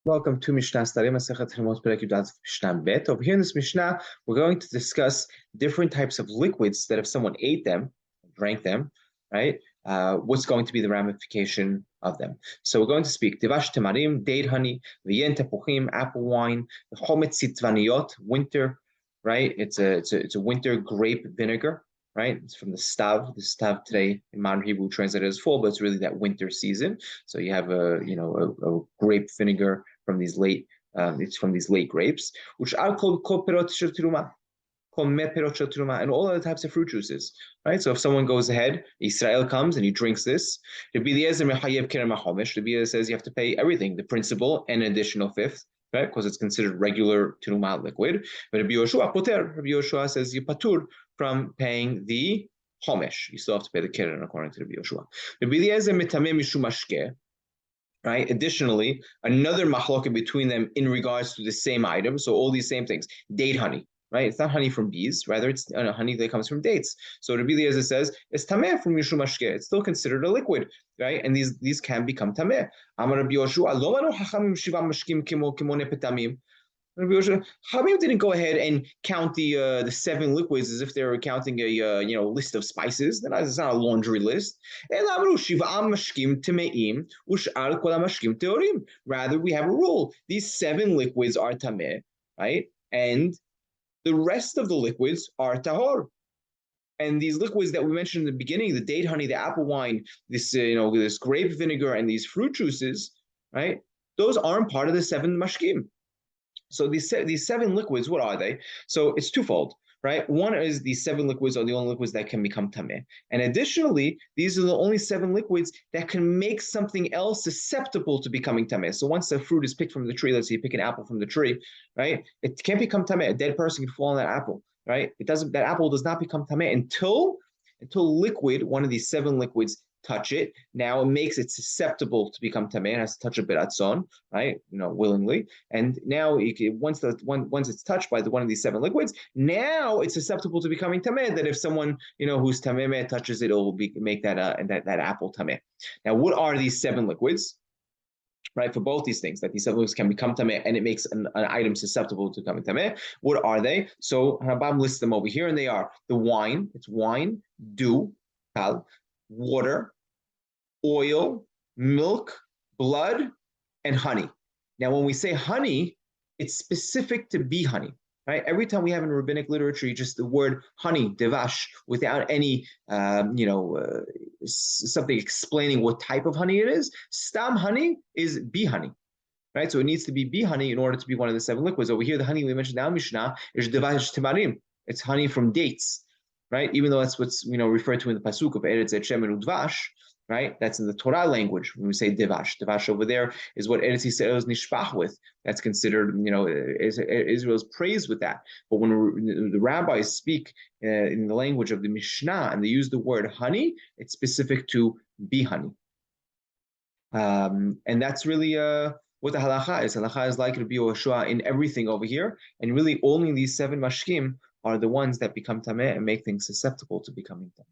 Welcome to Mishna Study, Masechet Terumot Perek Yud Mishnah Bet. Over here in this Mishnah, we're going to discuss different types of liquids that if someone ate them, drank them, right, what's going to be the ramification of them. So we're going to speak Divash Temarim, date honey, V'yen Tepuchim, apple wine, Chometz Sitvaniot, winter, right? It's a winter grape vinegar, right? It's from the stav. The stav today in modern Hebrew translated as fall, but it's really that winter season. So you have a grape vinegar from these late grapes, which are called perot shel teruma, and all other types of fruit juices, right? So if someone goes ahead, Israel comes and he drinks this, Rabbi Eliezer says you have to pay everything, the principal and an additional fifth, right? Because it's considered regular teruma liquid. But Rabbi Yoshua says you patur from paying the chomesh. You still have to pay the keren according to Rabbi Yoshua. Rabbi Eliezer mitameh mishum mashkeh. Right. Additionally, another mahloka between them in regards to the same item. So all these same things, date honey, right? It's not honey from bees, rather it's honey that comes from dates. So Rabbi Eliezer says it's tameh from mishum mashkeh. It's still considered a liquid, right? And these can become tameh. Amar Rabbi Yoshua, lo manu hachamim shiva mashkim kimo nepetamim. Habib didn't go ahead and count the 7 liquids as if they were counting a list of spices. It's not a laundry list. Rather, we have a rule. These 7 liquids are tameh, right? And the rest of the liquids are tahor. And these liquids that we mentioned in the beginning, the date honey, the apple wine, this grape vinegar, and these fruit juices, right? Those aren't part of the 7 mashkim. So these 7 liquids, what are they? So it's twofold, right? One is these 7 liquids are the only liquids that can become tameh. And additionally, these are the only 7 liquids that can make something else susceptible to becoming tameh. So once the fruit is picked from the tree, let's say you pick an apple from the tree, right? It can't become tameh. A dead person can fall on that apple, right? That apple does not become tameh until liquid, one of these 7 liquids, touch it. Now it makes it susceptible to become tameh. It has to touch a bit atzon, right? Willingly. And now once it's touched by one of these 7 liquids, now it's susceptible to becoming tameh. That if someone who's tameh touches it, it will make that apple tameh. Now, what are these 7 liquids? Right, for both these things, that these 7 liquids can become tameh, and it makes an item susceptible to becoming tameh. What are they? So Rambam lists them over here, and they are the wine. It's wine, dew, kal, water, oil, milk, blood, and honey. Now, when we say honey, it's specific to bee honey, right? Every time we have in rabbinic literature, just the word honey, devash, without any, something explaining what type of honey it is. Stam honey is bee honey, right? So it needs to be bee honey in order to be one of the 7 liquids. Over here, the honey we mentioned now, Mishna, is devash temarim. It's honey from dates, right? Even though that's what's referred to in the pasuk of Eretz Shemen Udvash, right? That's in the Torah language when we say devash. Devash over there is what Eretz Yisrael is nishpach with. That's considered, Israel's praised with that. But when the rabbis speak in the language of the Mishnah and they use the word honey, it's specific to bee honey. And that's really what the halacha is. Halacha is like Rabbi Yoshua in everything over here. And really only these 7 mashkim are the ones that become tameh and make things susceptible to becoming tameh.